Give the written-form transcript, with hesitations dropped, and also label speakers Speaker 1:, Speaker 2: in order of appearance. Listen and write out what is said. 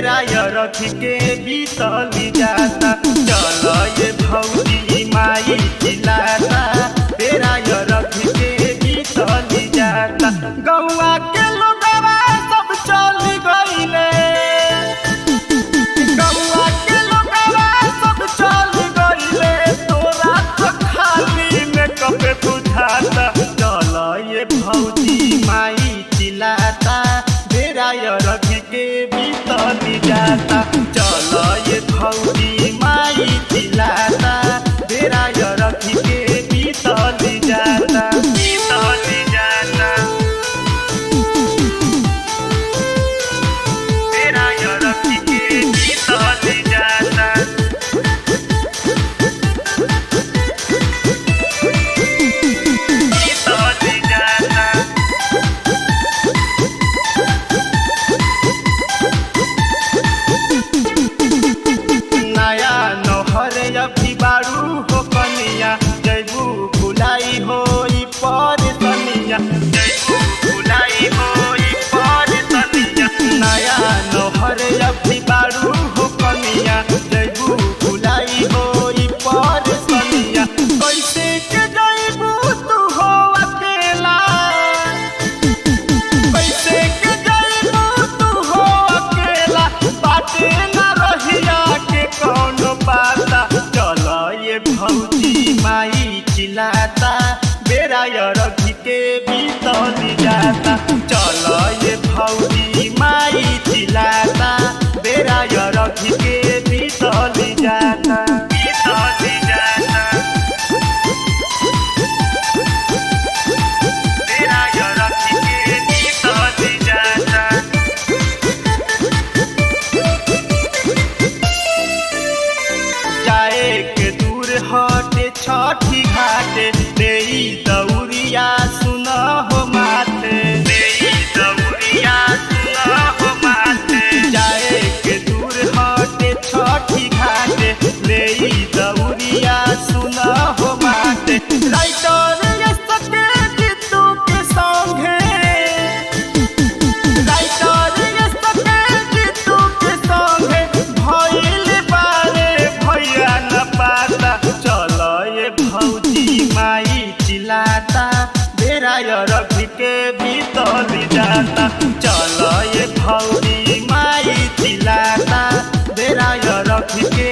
Speaker 1: बेरा रख के बीतल जाता। चल ये भौजी माई चिल्लाता, बेरा रख के बीतल जाता। गौआ के लोगवा सब चल गइले, गौआ के लोगवा सब चल गइले, तोरा तो खाली में कपे बुझाता। चल ये भौजी माई चिल्लाता, बेरा रख के बीतल जाता। चल ये भौजी माई चिल्लाता, बेरा रख के बीतल जाता, बीतल जाता। बेरा रख के बीतल जाता। नया नौहर अभी बारू हो कनिया, जैबू भुलाई हो पर तनिया, जैबू भुलाई हो पर तनिया। नया नौहर अभी बारू हो कनिया, जैबू भुलाई हो पर तनिया। कैसे के जैबू तू हो अकेला, कैसे के जैबू तू हो अकेला, बाटे न रहिया के कौनो पाता। चल ये भौजी माई चिल्लाता, बेरा रख के बीतल जाता। चल ये भौजी माई चिल्लाता, बेरा रख के बीतल जाता, बीतल जाता। बेरा रख के बीतल जाता। जाए के दूर हटे छठी घाटे, देई दौरिया सुन हो माथे, देई दौरिया सुन हो माथे। जाए के दूर हटे छठी घाटे, देई दौरिया सुन हो माथे। राइटर ये सके जीतू के संगे, राइटर ये सके जीतू के संगे, भइल बारे भैया न पाता। चल ये भौजी माई चिल्लाता, बेरा रख के बीतल जाता। चल ये भौजी माई चिल्लाता, बेरा रख के